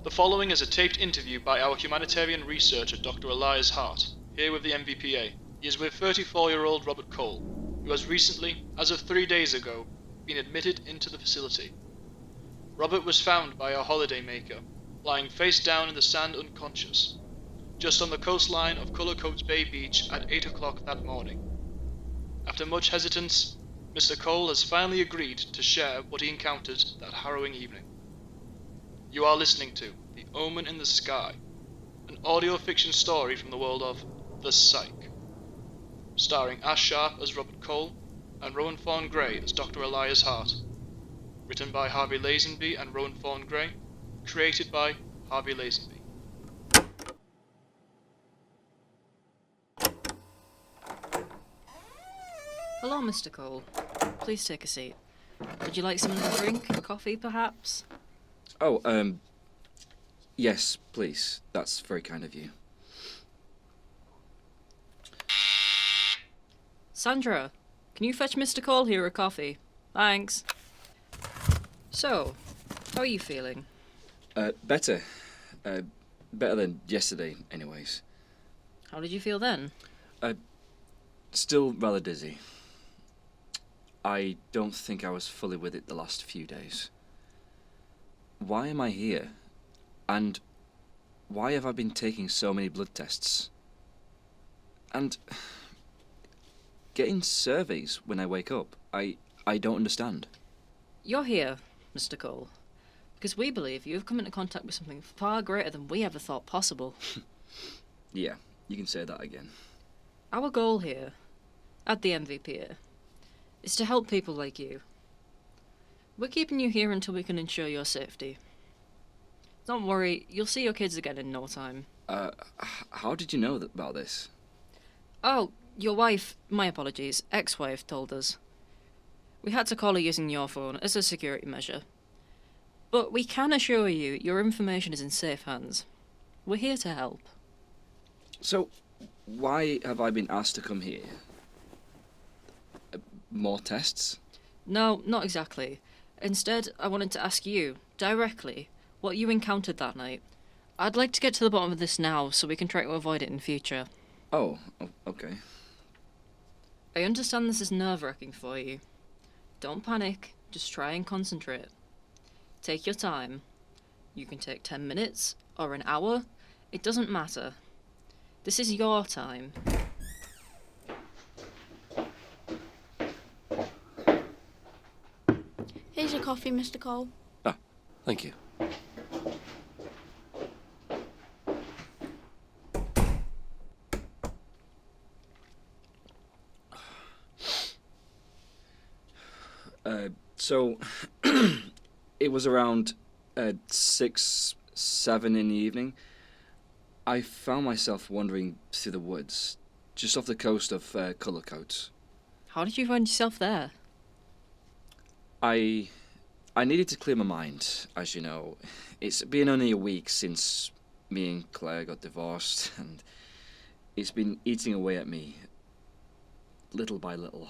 The following is a taped interview by our humanitarian researcher Dr. Elias Hart, here with the MVPA. He is with 34-year-old Robert Cole, who has recently, as of 3 days ago, been admitted into the facility. Robert was found by our holidaymaker, lying face down in the sand unconscious, just on the coastline of Cullercoats Bay Beach at 8 o'clock that morning. After much hesitance, Mr. Cole has finally agreed to share what he encountered that harrowing evening. You are listening to The Omen in the Sky, an audio fiction story from the world of The Psych, starring Ash Sharp as Robert Cole and Rowan Fawn Gray as Dr. Elias Hart. Written by Harvey Lazenby and Rowan Fawn Gray, created by Harvey Lazenby. Hello, Mr. Cole. Please take a seat. Would you like something to drink? Coffee, perhaps? Oh, yes, please. That's very kind of you. Sandra, can you fetch Mr. Cole here a coffee? Thanks. So, how are you feeling? Better. Better than yesterday, anyways. How did you feel then? Still rather dizzy. I don't think I was fully with it the last few days. Why am I here? And why have I been taking so many blood tests? And getting surveys when I wake up, I don't understand. You're here, Mr. Cole, because we believe you have come into contact with something far greater than we ever thought possible. Yeah, you can say that again. Our goal here, at the MVPA, is to help people like you. We're keeping you here until we can ensure your safety. Don't worry, you'll see your kids again in no time. How did you know about this? Oh, your wife, my apologies, ex-wife told us. We had to call her using your phone as a security measure. But we can assure you your information is in safe hands. We're here to help. So, why have I been asked to come here? More tests? No, not exactly. Instead, I wanted to ask you, directly, what you encountered that night. I'd like to get to the bottom of this now, so we can try to avoid it in future. Oh, okay. I understand this is nerve-wracking for you. Don't panic, just try and concentrate. Take your time. You can take 10 minutes, or an hour, it doesn't matter. This is your time. Here's your coffee, Mr. Cole. Ah, thank you. So, it was around 6, 7 in the evening. I found myself wandering through the woods, just off the coast of Cullercoats. How did you find yourself there? I needed to clear my mind, as you know. It's been only a week since me and Claire got divorced, and it's been eating away at me, little by little.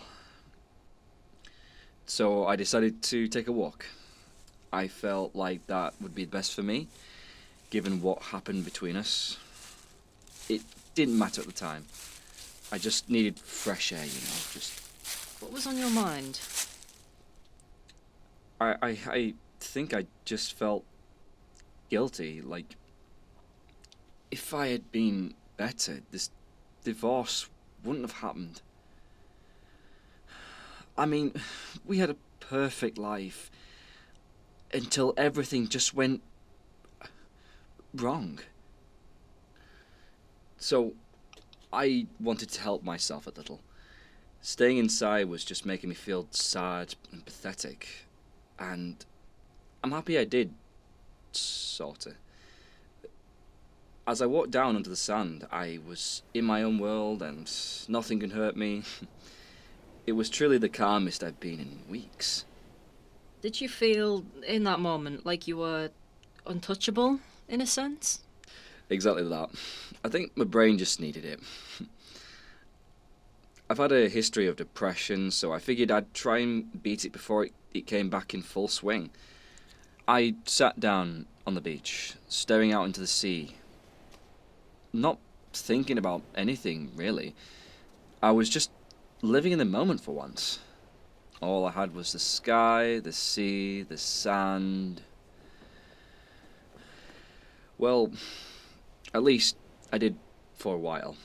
So I decided to take a walk. I felt like that would be best for me, given what happened between us. It didn't matter at the time. I just needed fresh air, just... What was on your mind? I think I just felt guilty, like... If I had been better, this divorce wouldn't have happened. I mean, we had a perfect life until everything just went wrong. So, I wanted to help myself a little. Staying inside was just making me feel sad and pathetic. And I'm happy I did, sorta. As I walked down onto the sand, I was in my own world and nothing could hurt me. It was truly the calmest I've been in weeks. Did you feel, in that moment, like you were untouchable, in a sense? Exactly that. I think my brain just needed it. I've had a history of depression, so I figured I'd try and beat it before it came back in full swing. I sat down on the beach, staring out into the sea. Not thinking about anything, really. I was just living in the moment for once. All I had was the sky, the sea, the sand. Well, at least I did for a while.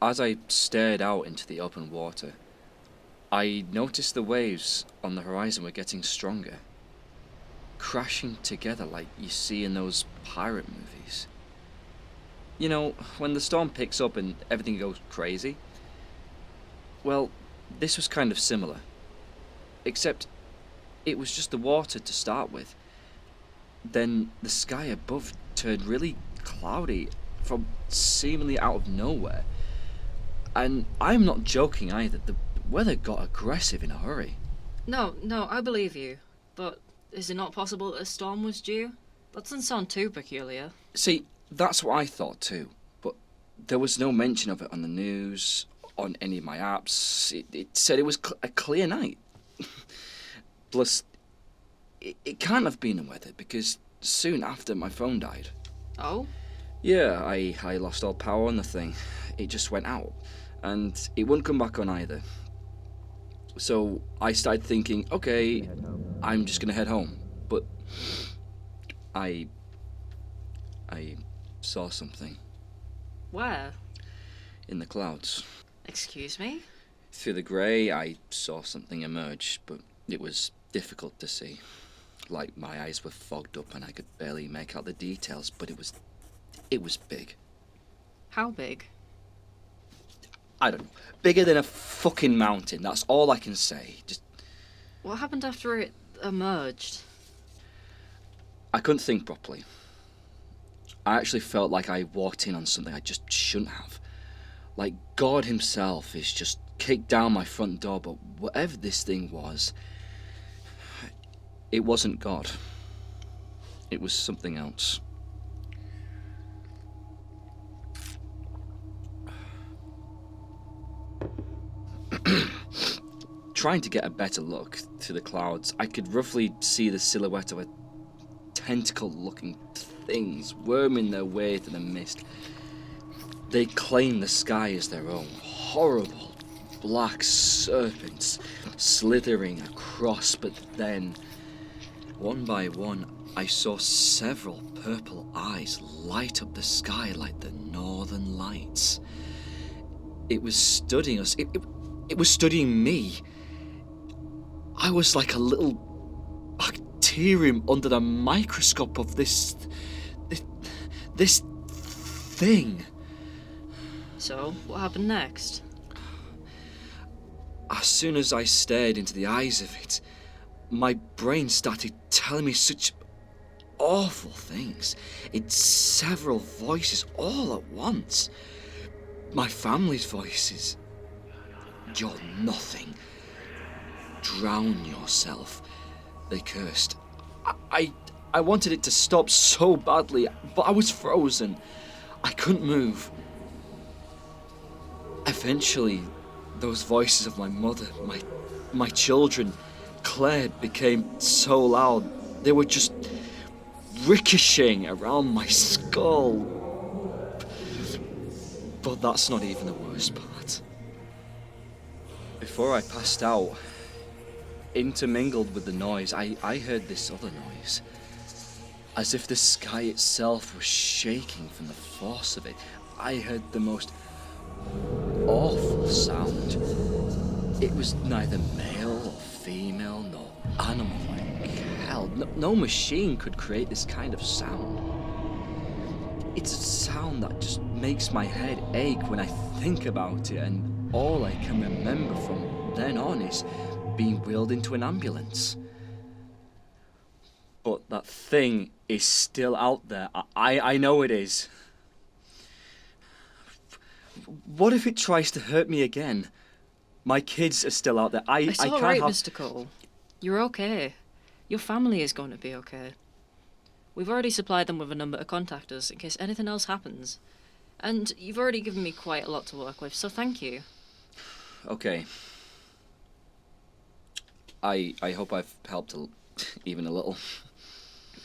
As I stared out into the open water, I noticed the waves on the horizon were getting stronger, crashing together like you see in those pirate movies. You know, when the storm picks up and everything goes crazy? Well, this was kind of similar. Except it was just the water to start with. Then the sky above turned really cloudy from seemingly out of nowhere. And I'm not joking either, the weather got aggressive in a hurry. No, I believe you. But is it not possible that a storm was due? That doesn't sound too peculiar. See, that's what I thought too, but there was no mention of it on the news, on any of my apps. It said it was a clear night. Plus, it can't have been the weather, because soon after my phone died. Oh? Yeah, I lost all power on the thing. It just went out, and it wouldn't come back on either. So I started thinking, okay, I'm just gonna head home. But I saw something. Where? In the clouds. Excuse me? Through the grey, I saw something emerge, but it was difficult to see. Like my eyes were fogged up and I could barely make out the details, but it was big. How big? I don't know. Bigger than a fucking mountain, that's all I can say. Just... What happened after it emerged? I couldn't think properly. I actually felt like I walked in on something I just shouldn't have. Like God himself is just kicked down my front door, but whatever this thing was, it wasn't God. It was something else. Trying to get a better look through the clouds, I could roughly see the silhouette of a tentacle-looking things worming their way through the mist. They claim the sky as their own. Horrible black serpents slithering across, but then, one by one, I saw several purple eyes light up the sky like the northern lights. It was studying us. It was studying me. I was like a little bacterium under the microscope of this thing. So, what happened next? As soon as I stared into the eyes of it, my brain started telling me such awful things. It's several voices all at once. My family's voices. You're nothing. Drown yourself, they cursed. I wanted it to stop so badly, but I was frozen. I couldn't move. Eventually, those voices of my mother, my children, Claire, became so loud, they were just ricocheting around my skull. But that's not even the worst part. Before I passed out, intermingled with the noise, I heard this other noise. As if the sky itself was shaking from the force of it. I heard the most awful sound. It was neither male or female nor animal like hell. No machine could create this kind of sound. It's a sound that just makes my head ache when I think about it, and all I can remember from then on is being wheeled into an ambulance. But that thing is still out there. I know it is. What if it tries to hurt me again? My kids are still out there. It's I all can't right, have... Mr. Cole. You're okay. Your family is going to be okay. We've already supplied them with a number to contact us in case anything else happens. And you've already given me quite a lot to work with, so thank you. Okay. I hope I've helped even a little.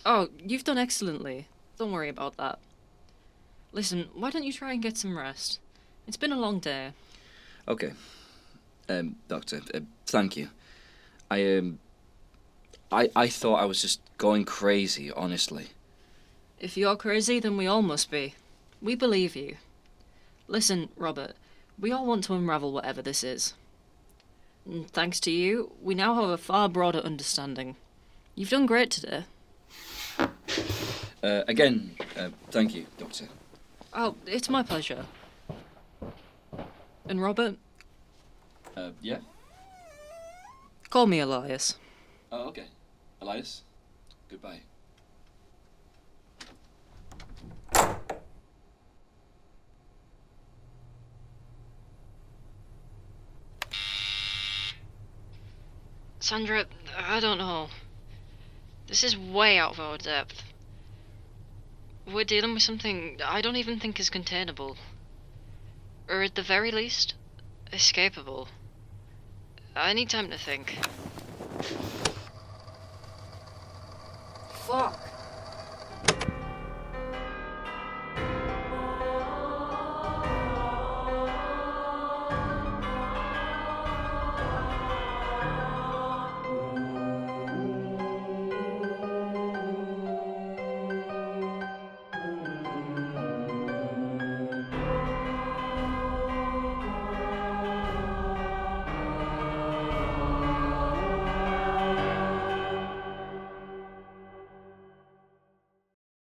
Oh, you've done excellently. Don't worry about that. Listen, why don't you try and get some rest? It's been a long day. Okay. Doctor, thank you. I thought I was just going crazy, honestly. If you're crazy, then we all must be. We believe you. Listen, Robert, we all want to unravel whatever this is. And thanks to you, we now have a far broader understanding. You've done great today. Again, thank you, Doctor. Oh, it's my pleasure. And Robert, Yeah? call me Elias. Oh, okay. Elias, goodbye. Sandra, I don't know. This is way out of our depth. We're dealing with something I don't even think is containable. Or at the very least, escapable. I need time to think. Fuck.